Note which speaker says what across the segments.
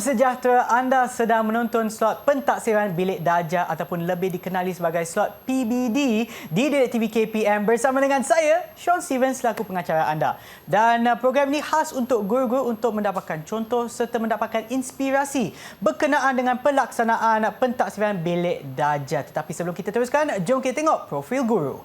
Speaker 1: sejahtera, anda sedang menonton slot pentaksiran bilik darjah ataupun lebih dikenali sebagai slot PBD di Didik TV KPM bersama dengan saya, Sean Stevens selaku pengacara anda. Dan program ini khas untuk guru-guru untuk mendapatkan contoh serta mendapatkan inspirasi berkenaan dengan pelaksanaan pentaksiran bilik darjah. Tetapi sebelum kita teruskan, jom kita tengok profil guru.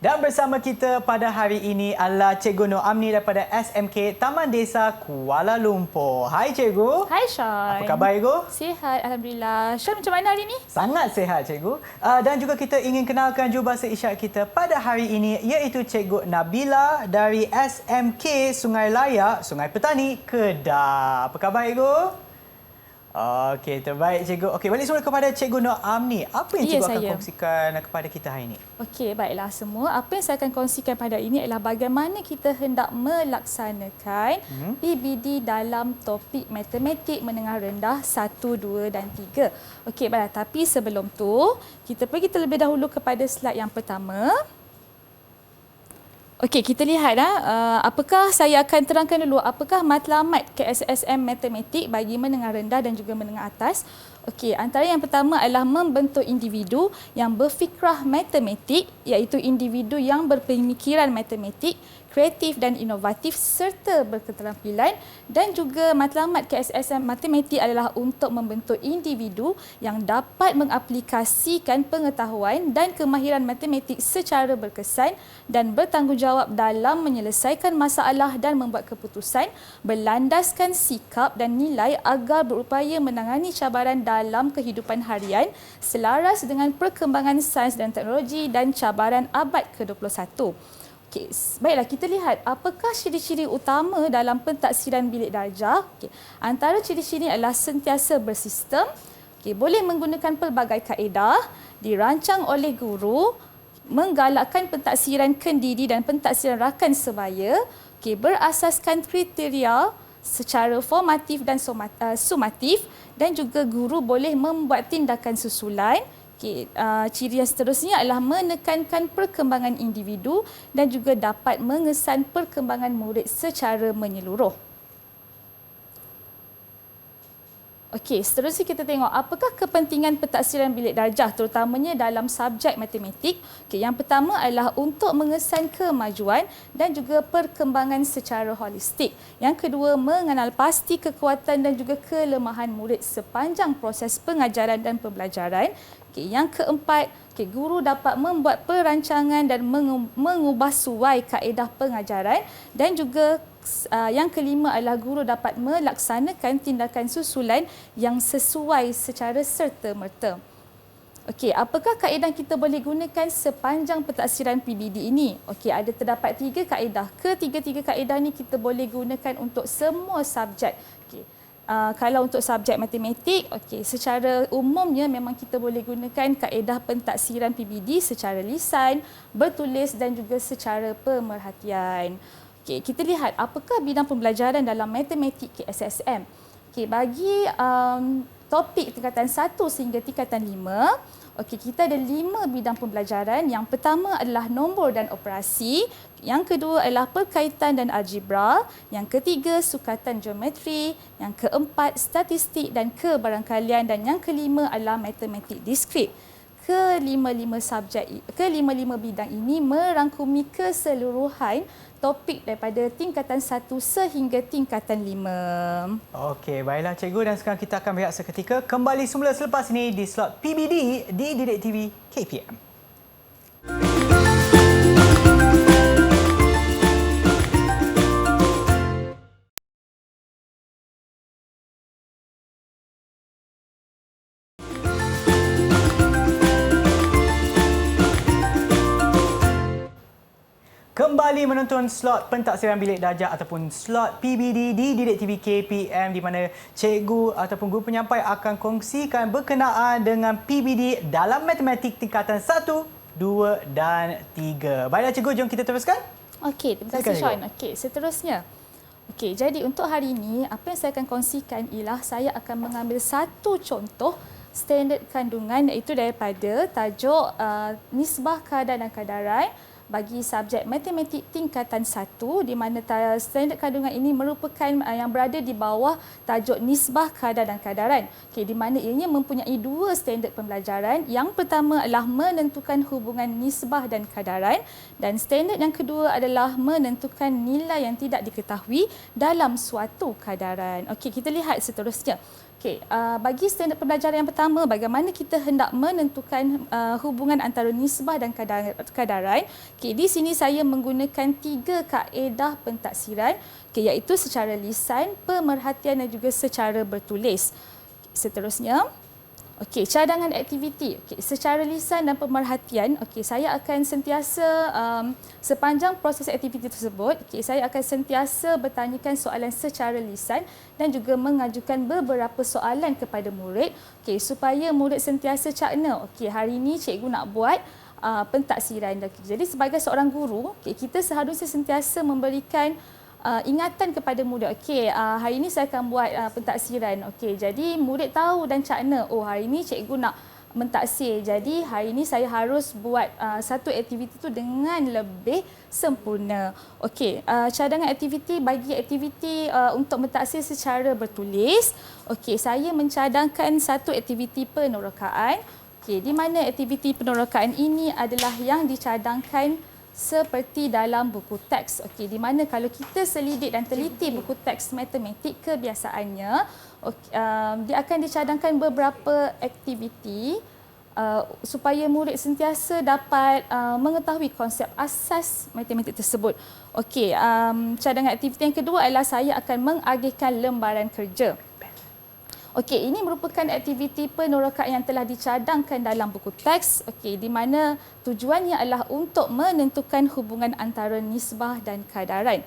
Speaker 1: Dan bersama kita pada hari ini adalah Cikgu Nur Amni daripada SMK Taman Desa Kuala Lumpur. Hai Cikgu.
Speaker 2: Hai Sean.
Speaker 1: Apa khabar Cikgu?
Speaker 2: Sihat, Alhamdulillah. Sean, macam mana hari ini?
Speaker 1: Sangat sihat Cikgu. Dan juga kita ingin kenalkan jurubahasa isyarat kita pada hari ini iaitu Cikgu Nabila dari SMK Sungai Layak, Sungai Petani, Kedah. Apa khabar Cikgu? Okey, terbaik Cikgu. Okey, balik semula kepada Cikgu Nur Amni. Apa yang Cikgu akan kongsikan kepada kita hari ini?
Speaker 2: Okey, baiklah semua. Apa yang saya akan kongsikan pada ini adalah bagaimana kita hendak melaksanakan PBD dalam topik matematik menengah rendah 1, 2 dan 3. Okey, baiklah. Tapi sebelum tu, kita pergi terlebih dahulu kepada slide yang pertama. Okey, kita lihat apakah saya akan terangkan dulu apakah matlamat KSSM matematik bagi menengah rendah dan juga menengah atas. Okey, antara yang pertama adalah membentuk individu yang berfikrah matematik, iaitu individu yang berpemikiran matematik, kreatif dan inovatif serta berketerampilan, dan juga matlamat KSSM matematik adalah untuk membentuk individu yang dapat mengaplikasikan pengetahuan dan kemahiran matematik secara berkesan dan bertanggungjawab dalam menyelesaikan masalah dan membuat keputusan berlandaskan sikap dan nilai agar berupaya menangani cabaran dalam kehidupan harian selaras dengan perkembangan sains dan teknologi dan cabaran abad ke-21. Okay. Baiklah, kita lihat apakah ciri-ciri utama dalam pentaksiran bilik darjah. Okay. Antara ciri-ciri adalah sentiasa bersistem, boleh menggunakan pelbagai kaedah, dirancang oleh guru, menggalakkan pentaksiran kendiri dan pentaksiran rakan sebaya, berasaskan kriteria secara formatif dan sumatif, dan juga guru boleh membuat tindakan susulan. Ciri yang seterusnya adalah menekankan perkembangan individu dan juga dapat mengesan perkembangan murid secara menyeluruh. Okey, seterusnya kita tengok apakah kepentingan pentaksiran bilik darjah terutamanya dalam subjek matematik. Okey, yang pertama adalah untuk mengesan kemajuan dan juga perkembangan secara holistik. Yang kedua, mengenal pasti kekuatan dan juga kelemahan murid sepanjang proses pengajaran dan pembelajaran. Yang keempat, guru dapat membuat perancangan dan mengubah suai kaedah pengajaran, dan juga yang kelima adalah guru dapat melaksanakan tindakan susulan yang sesuai secara serta-merta. Okey, apakah kaedah kita boleh gunakan sepanjang pentaksiran PBD ini? Okey, ada terdapat 3 kaedah. Ketiga-tiga kaedah ni kita boleh gunakan untuk semua subjek. Okey. Kalau untuk subjek matematik, secara umumnya memang kita boleh gunakan kaedah pentaksiran PBD secara lisan, bertulis dan juga secara pemerhatian. Kita lihat apakah bidang pembelajaran dalam matematik KSSM. Bagi topik tingkatan 1 sehingga tingkatan 5, kita ada 5 bidang pembelajaran. Yang pertama adalah nombor dan operasi. Yang kedua adalah perkaitan dan algebra. Yang ketiga, sukatan geometri. Yang keempat, statistik dan kebarangkalian. Dan yang kelima adalah matematik diskrit. Kelima-lima bidang ini merangkumi keseluruhan topik daripada tingkatan 1 sehingga tingkatan 5.
Speaker 1: Okey, baiklah Cikgu, dan sekarang kita akan berehat seketika. Kembali semula selepas ini di slot PBD di Didik TV KPM. kembali menonton slot pentaksiran bilik darjah ataupun slot PBD di Didik TV KPM di mana cikgu ataupun guru penyampai akan kongsikan berkenaan dengan PBD dalam matematik tingkatan 1, 2 dan 3. Baiklah cikgu, jom kita teruskan.
Speaker 2: Okey, terima kasih Sean. Okey, seterusnya. Okey, jadi untuk hari ini apa yang saya akan kongsikan ialah saya akan mengambil satu contoh standard kandungan iaitu daripada tajuk nisbah kadar dan kadaran bagi subjek matematik tingkatan 1 di mana standard kandungan ini merupakan yang berada di bawah tajuk nisbah kadar dan kadaran. Okey, di mana ianya mempunyai dua standard pembelajaran. Yang pertama adalah menentukan hubungan nisbah dan kadaran dan standard yang kedua adalah menentukan nilai yang tidak diketahui dalam suatu kadaran. Okey, kita lihat seterusnya. Okey, bagi standard pembelajaran yang pertama, bagaimana kita hendak menentukan hubungan antara nisbah dan kadaran. Okey, di sini saya menggunakan 3 kaedah pentaksiran, okey, iaitu secara lisan, pemerhatian dan juga secara bertulis. Seterusnya, okey, cadangan aktiviti. Okey, secara lisan dan pemerhatian, okey, saya akan sentiasa sepanjang proses aktiviti tersebut, okey, saya akan sentiasa bertanyakan soalan secara lisan dan juga mengajukan beberapa soalan kepada murid, okey, supaya murid sentiasa cakna. Okey, hari ini cikgu nak buat pentaksiran. Jadi sebagai seorang guru, okey, kita seharusnya sentiasa memberikan ingatan kepada murid. Okey, hari ini saya akan buat pentaksiran. Okey, jadi murid tahu dan cakna, oh hari ini cikgu nak mentaksir. Jadi hari ini saya harus buat satu aktiviti itu dengan lebih sempurna. Okey, cadangan aktiviti bagi aktiviti untuk mentaksir secara bertulis. Okey, saya mencadangkan satu aktiviti penerokaan. Okey, di mana aktiviti penerokaan ini adalah yang dicadangkan seperti dalam buku teks. Okey, di mana kalau kita selidik dan teliti buku teks matematik, kebiasaannya dia akan dicadangkan beberapa aktiviti supaya murid sentiasa dapat mengetahui konsep asas matematik tersebut. Okey, cadangan aktiviti yang kedua adalah saya akan mengagihkan lembaran kerja. Okey, ini merupakan aktiviti penerokaan yang telah dicadangkan dalam buku teks, okey, di mana tujuannya adalah untuk menentukan hubungan antara nisbah dan kadaran.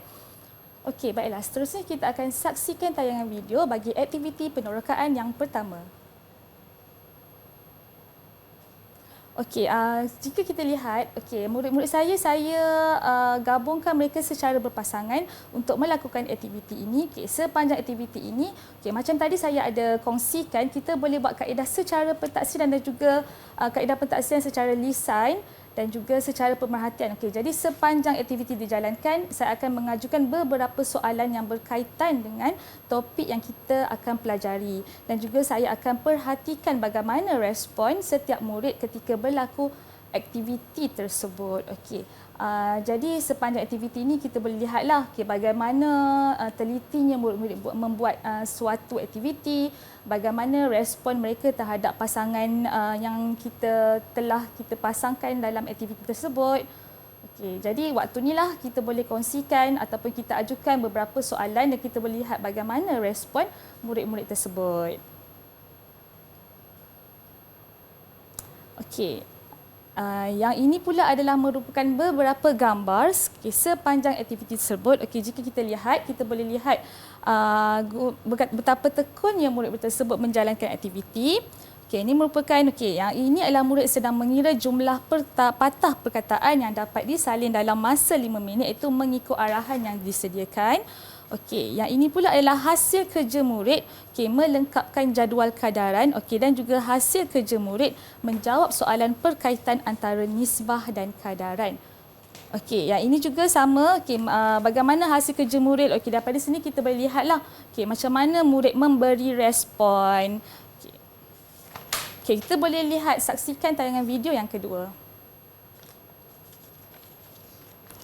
Speaker 2: Okey, baiklah, seterusnya kita akan saksikan tayangan video bagi aktiviti penerokaan yang pertama. Okey, jika kita lihat, okey, murid-murid saya gabungkan mereka secara berpasangan untuk melakukan aktiviti ini. Okey, sepanjang aktiviti ini, okey, macam tadi saya ada kongsikan, kita boleh buat kaedah secara pentaksiran dan juga kaedah pentaksiran secara lisan dan juga secara pemerhatian. Okey, jadi sepanjang aktiviti dijalankan, saya akan mengajukan beberapa soalan yang berkaitan dengan topik yang kita akan pelajari dan juga saya akan perhatikan bagaimana respon setiap murid ketika berlaku aktiviti tersebut. Okey. Jadi sepanjang aktiviti ini kita boleh lihatlah bagaimana telitinya murid-murid membuat suatu aktiviti, bagaimana respon mereka terhadap pasangan yang kita pasangkan dalam aktiviti tersebut. Okey, jadi waktu inilah kita boleh kongsikan ataupun kita ajukan beberapa soalan dan kita boleh lihat bagaimana respon murid-murid tersebut. Okey. Yang ini pula adalah merupakan beberapa gambar sepanjang aktiviti tersebut. Okey, jika kita lihat, kita boleh lihat betapa tekunnya murid tersebut menjalankan aktiviti. Okey, ini merupakan yang ini adalah murid sedang mengira jumlah patah perkataan yang dapat disalin dalam masa 5 minit iaitu mengikut arahan yang disediakan. Okey, yang ini pula adalah hasil kerja murid melengkapkan jadual kadaran dan juga hasil kerja murid menjawab soalan perkaitan antara nisbah dan kadaran. Okey, yang ini juga sama bagaimana hasil kerja murid. Okey, daripada sini kita boleh lihatlah macam mana murid memberi respon. Okey, kita boleh lihat, saksikan tayangan video yang kedua.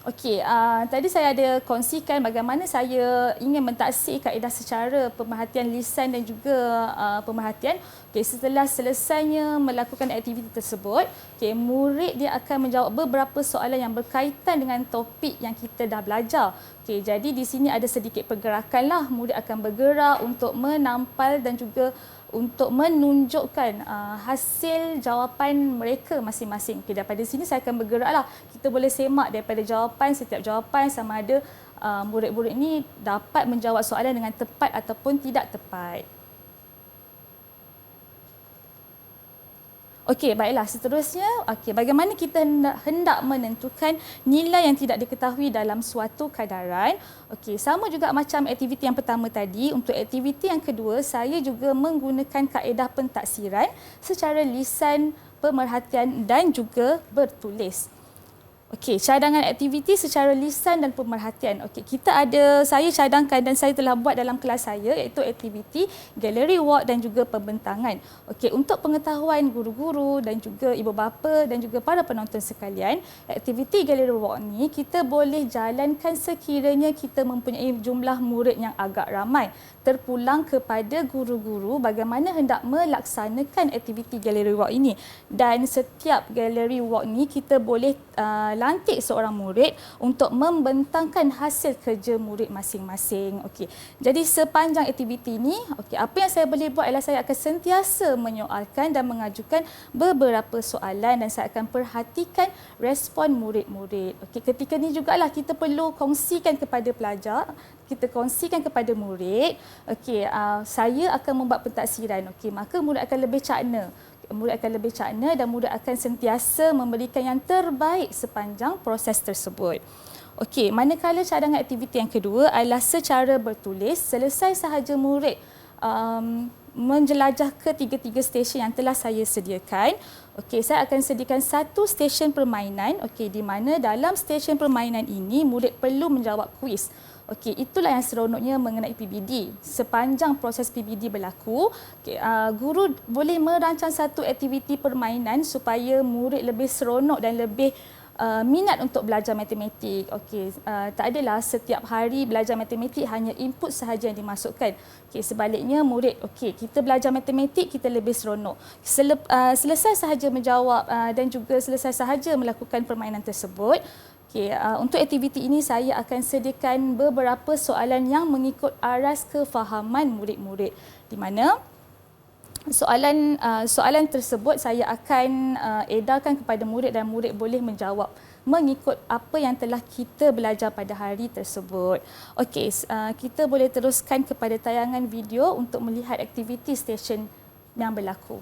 Speaker 2: Okey, tadi saya ada kongsikan bagaimana saya ingin mentaksir kaedah secara pemerhatian lisan dan juga pemerhatian. Okey, setelah selesainya melakukan aktiviti tersebut, murid dia akan menjawab beberapa soalan yang berkaitan dengan topik yang kita dah belajar. Okey, jadi di sini ada sedikit pergerakanlah, murid akan bergerak untuk menampal dan juga untuk menunjukkan hasil jawapan mereka masing-masing. Okay, daripada sini saya akan bergeraklah. Kita boleh semak daripada setiap jawapan sama ada murid-murid ini dapat menjawab soalan dengan tepat ataupun tidak tepat. Okey, baiklah. Seterusnya, bagaimana kita hendak menentukan nilai yang tidak diketahui dalam suatu kadaran? Okey, sama juga macam aktiviti yang pertama tadi. Untuk aktiviti yang kedua, saya juga menggunakan kaedah pentaksiran secara lisan, pemerhatian dan juga bertulis. Okey, cadangan aktiviti secara lisan dan pemerhatian. Okey, saya cadangkan dan saya telah buat dalam kelas saya, iaitu aktiviti gallery walk dan juga pembentangan. Okey, untuk pengetahuan guru-guru dan juga ibu bapa dan juga para penonton sekalian, aktiviti gallery walk ni kita boleh jalankan sekiranya kita mempunyai jumlah murid yang agak ramai. Terpulang kepada guru-guru bagaimana hendak melaksanakan aktiviti gallery walk ini. Dan setiap gallery walk ni kita boleh lantik seorang murid untuk membentangkan hasil kerja murid masing-masing. Okey. Jadi sepanjang aktiviti ini, apa yang saya boleh buat adalah saya akan sentiasa menyoalkan dan mengajukan beberapa soalan dan saya akan perhatikan respon murid-murid. Okey, ketika ini jugalah kita perlu kongsikan kepada pelajar, kita kongsikan kepada murid. Okey, saya akan membuat pentaksiran. Okey, maka murid akan lebih cakna. Murid akan lebih cakna dan murid akan sentiasa memberikan yang terbaik sepanjang proses tersebut. Okey, manakala cadangan aktiviti yang kedua adalah secara bertulis, selesai sahaja murid menjelajah ke tiga-tiga stesen yang telah saya sediakan. Okey, saya akan sediakan satu stesen permainan, di mana dalam stesen permainan ini murid perlu menjawab kuis. Okey, itulah yang seronoknya mengenai PBD. Sepanjang proses PBD berlaku, guru boleh merancang satu aktiviti permainan supaya murid lebih seronok dan lebih minat untuk belajar matematik. Okey, tak adalah setiap hari belajar matematik hanya input sahaja yang dimasukkan. Okey, sebaliknya murid, kita belajar matematik kita lebih seronok. Selesai sahaja menjawab dan juga selesai sahaja melakukan permainan tersebut. Untuk aktiviti ini saya akan sediakan beberapa soalan yang mengikut aras kefahaman murid-murid, di mana soalan tersebut saya akan edarkan kepada murid dan murid boleh menjawab mengikut apa yang telah kita belajar pada hari tersebut. Okey, kita boleh teruskan kepada tayangan video untuk melihat aktiviti stesen yang berlaku.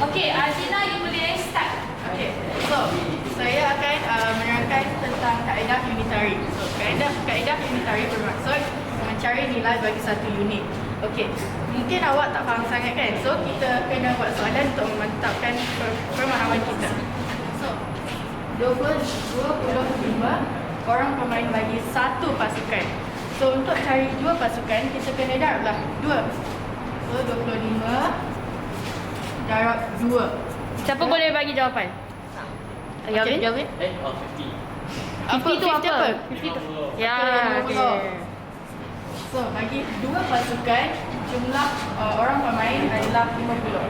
Speaker 2: Okey, Azina, you boleh start.
Speaker 3: Okey, so saya akan menerangkan tentang kaedah unitary. So kaedah unitary bermaksud mencari nilai bagi satu unit. Okey, mungkin awak tak faham sangat kan? So kita kena buat soalan untuk memantapkan pemahaman kita. So 25 orang pemain bagi satu pasukan. So untuk cari dua pasukan kita kena darablah 2. So 25 darab 2.
Speaker 4: Siapa boleh bagi jawapan?
Speaker 3: Okey, Gavin?
Speaker 4: 50.
Speaker 3: 50 tu apa?
Speaker 4: 50 tu. Ya, okey.
Speaker 3: So, bagi dua pasukan, jumlah orang pemain adalah 50.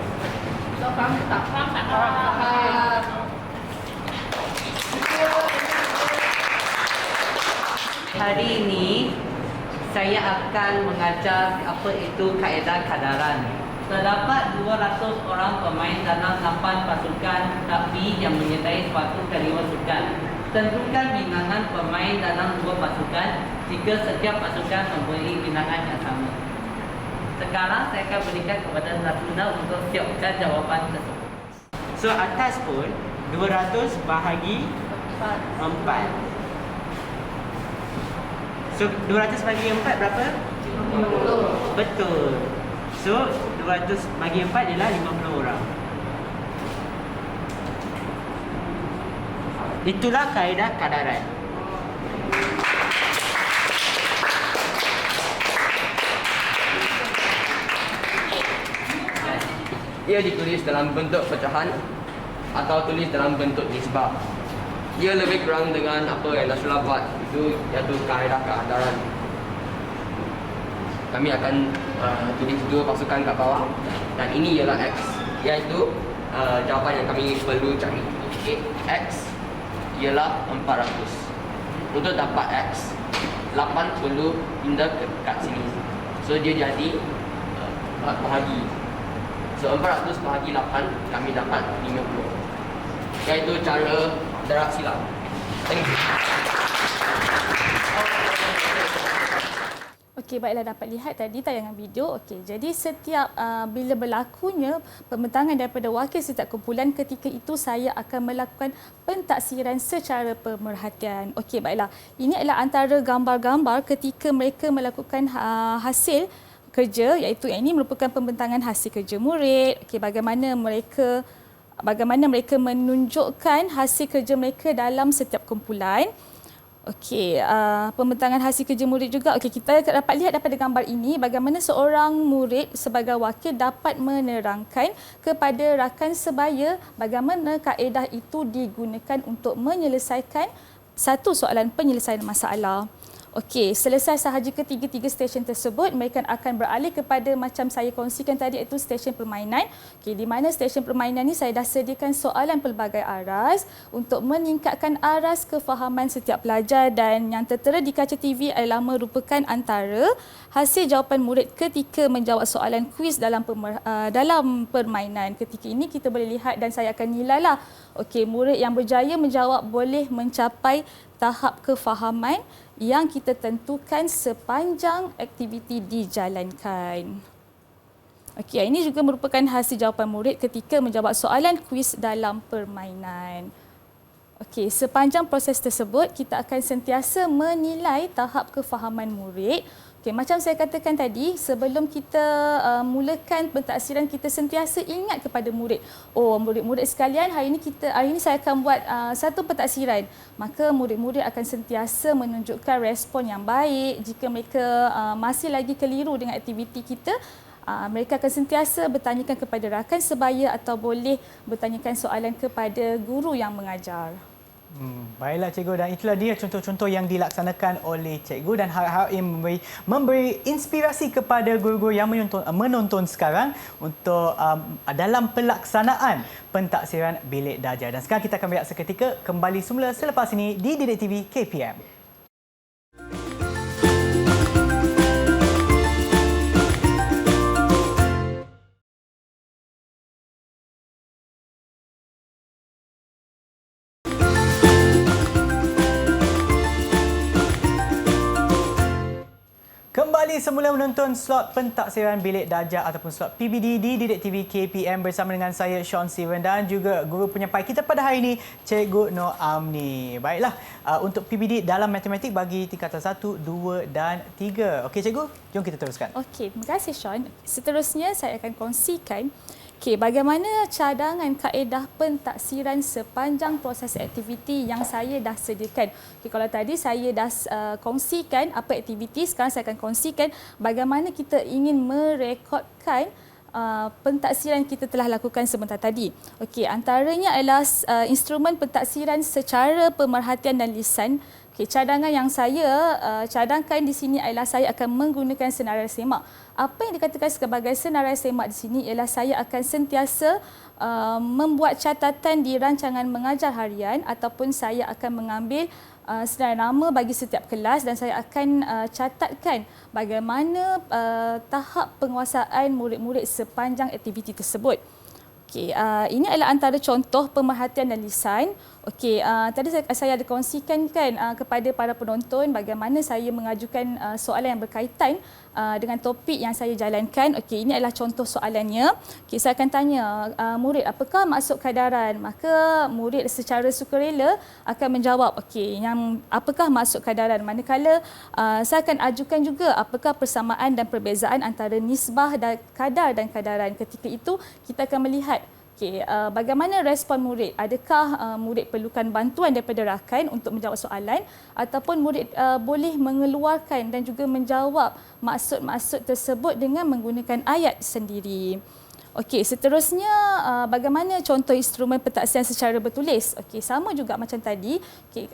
Speaker 3: So, faham tak?
Speaker 4: Faham tak?
Speaker 3: Faham.
Speaker 5: Hari ini saya akan mengajar apa itu kaedah kadaran. Terdapat 200 orang pemain dalam 8 pasukan tapi yang menyertai suatu kelima sukan. Tentukan bilangan pemain dalam 2 pasukan jika setiap pasukan mempunyai bilangan yang sama. Sekarang saya akan berikan kepada Natuna untuk siapkan jawapan tersebut.
Speaker 1: So atas pun 200 bahagi 4. So 200 bagi 4 berapa? 50. Betul. So 200 bagi 4 ialah 50 orang. Itulah kaedah kadaran.
Speaker 6: Ia ditulis dalam bentuk pecahan atau tulis dalam bentuk nisbah. Ia lebih kurang dengan apa yang Nasrullah buat, itu iaitu kaedah kadaran. Kami akan tulis dua pasukan kat bawah dan ini ialah X, iaitu jawapan yang kami perlu cari. X ialah 400. Untuk dapat X, 8 perlu pindah kat sini. So dia jadi bahagi. So 400 bahagi 8 kami dapat 50. Iaitu cara darab silang. Thank you.
Speaker 2: Okey, baiklah, dapat lihat tadi tayangan video. Okey, jadi setiap bila berlakunya pembentangan daripada wakil setiap kumpulan, ketika itu saya akan melakukan pentaksiran secara pemerhatian. Okey, baiklah. Ini adalah antara gambar-gambar ketika mereka melakukan hasil kerja, iaitu ini merupakan pembentangan hasil kerja murid. Okey, bagaimana mereka menunjukkan hasil kerja mereka dalam setiap kumpulan. Okey, pembentangan hasil kerja murid juga. Okey, kita dapat lihat daripada gambar ini bagaimana seorang murid sebagai wakil dapat menerangkan kepada rakan sebaya bagaimana kaedah itu digunakan untuk menyelesaikan satu soalan penyelesaian masalah. Okey, selesai sahaja ketiga-tiga stesen tersebut, mereka akan beralih kepada macam saya kongsikan tadi, iaitu stesen permainan. Okey, di mana stesen permainan ni saya dah sediakan soalan pelbagai aras untuk meningkatkan aras kefahaman setiap pelajar, dan yang tertera di kaca TV adalah merupakan antara hasil jawapan murid ketika menjawab soalan kuis dalam permainan. Ketika ini kita boleh lihat dan saya akan nilailah. Okey, murid yang berjaya menjawab boleh mencapai tahap kefahaman yang kita tentukan sepanjang aktiviti dijalankan. Okey, ini juga merupakan hasil jawapan murid ketika menjawab soalan kuis dalam permainan. Okey, sepanjang proses tersebut kita akan sentiasa menilai tahap kefahaman murid. Okey, macam saya katakan tadi, sebelum kita mulakan pentaksiran, kita sentiasa ingat kepada murid. Oh, murid-murid sekalian, hari ini saya akan buat satu pentaksiran. Maka murid-murid akan sentiasa menunjukkan respon yang baik. Jika mereka masih lagi keliru dengan aktiviti kita, mereka akan sentiasa bertanyakan kepada rakan sebaya atau boleh bertanyakan soalan kepada guru yang mengajar.
Speaker 1: Baiklah cikgu, dan itulah dia contoh-contoh yang dilaksanakan oleh cikgu, dan harap-harap ini memberi inspirasi kepada guru-guru yang menonton sekarang untuk dalam pelaksanaan pentaksiran bilik darjah. Dan sekarang kita akan berehat seketika, kembali semula selepas ini di Didik TV KPM. Kembali semula menonton slot pentaksiran bilik darjah ataupun slot PBD di Didik TV KPM bersama dengan saya Sean Steven dan juga guru penyampai kita pada hari ini, Cikgu Nur Amni. Baiklah, untuk PBD dalam matematik bagi tingkatan 1, 2 dan 3. Okey cikgu, jom kita teruskan.
Speaker 2: Okey, terima kasih Sean. Seterusnya saya akan kongsikan bagaimana cadangan kaedah pentaksiran sepanjang proses aktiviti yang saya dah sediakan. Kalau tadi saya dah kongsikan apa aktiviti, sekarang saya akan kongsikan bagaimana kita ingin merekodkan pentaksiran kita telah lakukan sebentar tadi. Okey, antaranya adalah instrumen pentaksiran secara pemerhatian dan lisan. Okey, cadangan yang saya cadangkan di sini adalah saya akan menggunakan senarai semak. Apa yang dikatakan sebagai senarai semak di sini ialah saya akan sentiasa membuat catatan di rancangan mengajar harian ataupun saya akan mengambil senarai nama bagi setiap kelas dan saya akan catatkan bagaimana tahap penguasaan murid-murid sepanjang aktiviti tersebut. Okey, ini adalah antara contoh pemerhatian dan lisan. Okey, tadi saya ada kongsikan kepada para penonton bagaimana saya mengajukan soalan yang berkaitan dengan topik yang saya jalankan. Okey, ini adalah contoh soalannya. Okey, saya akan tanya murid apakah maksud kadaran. Maka murid secara sukarela akan menjawab, okey, yang apakah maksud kadaran. Manakala saya akan ajukan juga apakah persamaan dan perbezaan antara nisbah dan kadaran. Ketika itu kita akan melihat bagaimana respon murid. Adakah murid perlukan bantuan daripada rakan untuk menjawab soalan ataupun murid boleh mengeluarkan dan juga menjawab maksud-maksud tersebut dengan menggunakan ayat sendiri. Okey, seterusnya bagaimana contoh instrumen pentaksiran secara bertulis? Okey, sama juga macam tadi. Okey,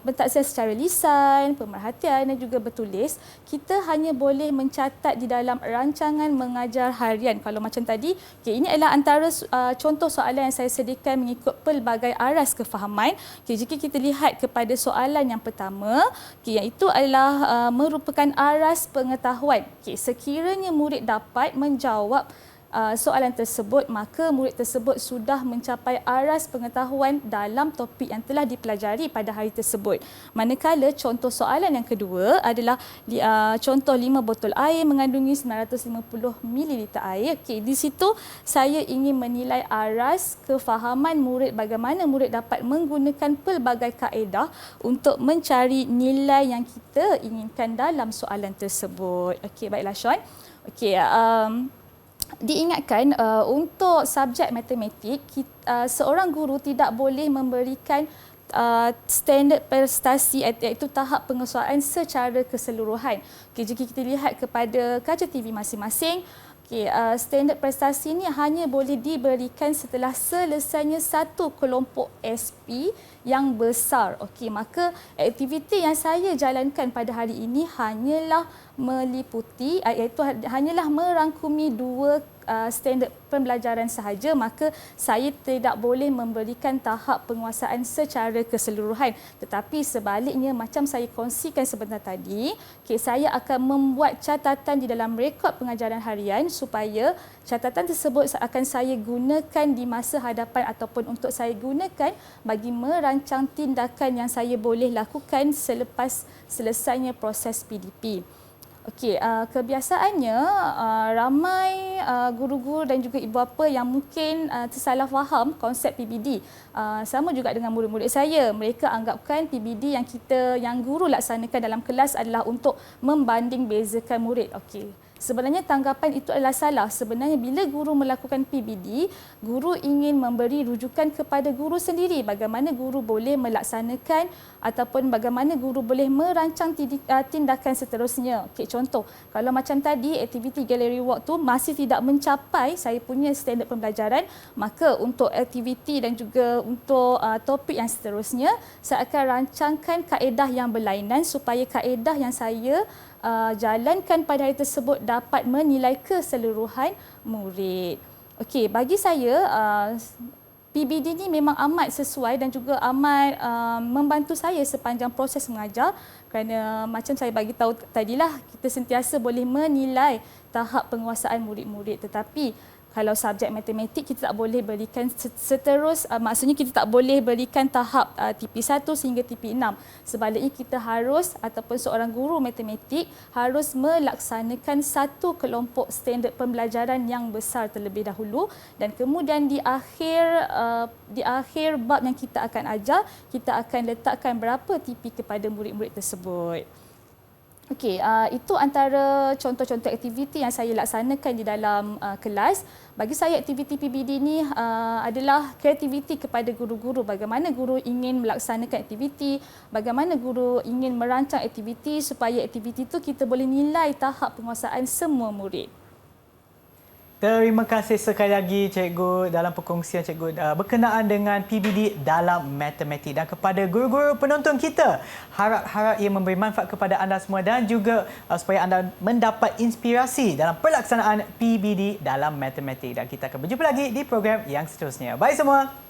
Speaker 2: pentaksiran secara lisan, pemerhatian dan juga bertulis, kita hanya boleh mencatat di dalam rancangan mengajar harian. Kalau macam tadi, okey, ini adalah antara contoh soalan yang saya sediakan mengikut pelbagai aras kefahaman. Okey, jika kita lihat kepada soalan yang pertama, okey, iaitu adalah merupakan aras pengetahuan. Okey, sekiranya murid dapat menjawab soalan tersebut, maka murid tersebut sudah mencapai aras pengetahuan dalam topik yang telah dipelajari pada hari tersebut. Manakala contoh soalan yang kedua adalah contoh 5 botol air mengandungi 950 ml air. Okey, di situ saya ingin menilai aras kefahaman murid, bagaimana murid dapat menggunakan pelbagai kaedah untuk mencari nilai yang kita inginkan dalam soalan tersebut. Okey, baiklah Sean. Okey, diingatkan untuk subjek matematik, seorang guru tidak boleh memberikan standard prestasi iaitu tahap pengesuaian secara keseluruhan. Okay, jika kita lihat kepada kaca TV masing-masing, standard prestasi ini hanya boleh diberikan setelah selesainya satu kelompok SP yang besar. Okey, maka aktiviti yang saya jalankan pada hari ini hanyalah meliputi iaitu hanyalah merangkumi 2 standard pembelajaran sahaja, maka saya tidak boleh memberikan tahap penguasaan secara keseluruhan. Tetapi sebaliknya, macam saya kongsikan sebentar tadi, saya akan membuat catatan di dalam rekod pengajaran harian supaya catatan tersebut akan saya gunakan di masa hadapan ataupun untuk saya gunakan bagi merancang tindakan yang saya boleh lakukan selepas selesainya proses PDP. Okey, kebiasaannya ramai guru-guru dan juga ibu bapa yang mungkin tersalah faham konsep PBD. Sama juga dengan murid-murid saya. Mereka anggapkan PBD yang guru laksanakan dalam kelas adalah untuk membanding bezakan murid. Okey. Sebenarnya tanggapan itu adalah salah. Sebenarnya bila guru melakukan PBD, guru ingin memberi rujukan kepada guru sendiri bagaimana guru boleh melaksanakan ataupun bagaimana guru boleh merancang tindakan seterusnya. Okey, contoh, kalau macam tadi aktiviti gallery walk tu masih tidak mencapai saya punya standard pembelajaran, maka untuk aktiviti dan juga untuk topik yang seterusnya, saya akan rancangkan kaedah yang berlainan supaya kaedah yang saya jalankan pada hari tersebut dapat menilai keseluruhan murid. Okey, bagi saya PBD ini memang amat sesuai dan juga amat membantu saya sepanjang proses mengajar, kerana macam saya bagi tahu tadilah, kita sentiasa boleh menilai tahap penguasaan murid-murid, tetapi kalau subjek matematik kita tak boleh berikan maksudnya kita tak boleh berikan tahap TP1 sehingga TP6. Sebaliknya kita harus ataupun seorang guru matematik harus melaksanakan satu kelompok standard pembelajaran yang besar terlebih dahulu, dan kemudian di akhir bab yang kita akan ajar, kita akan letakkan berapa TP kepada murid-murid tersebut. Okey, itu antara contoh-contoh aktiviti yang saya laksanakan di dalam kelas. Bagi saya aktiviti PBD ini adalah kreativiti kepada guru-guru. Bagaimana guru ingin melaksanakan aktiviti, bagaimana guru ingin merancang aktiviti supaya aktiviti itu kita boleh nilai tahap penguasaan semua murid.
Speaker 1: Terima kasih sekali lagi Cikgu dalam perkongsian Cikgu berkenaan dengan PBD dalam matematik, dan kepada guru-guru penonton kita, harap ia memberi manfaat kepada anda semua dan juga supaya anda mendapat inspirasi dalam pelaksanaan PBD dalam matematik, dan kita akan berjumpa lagi di program yang seterusnya. Bye semua.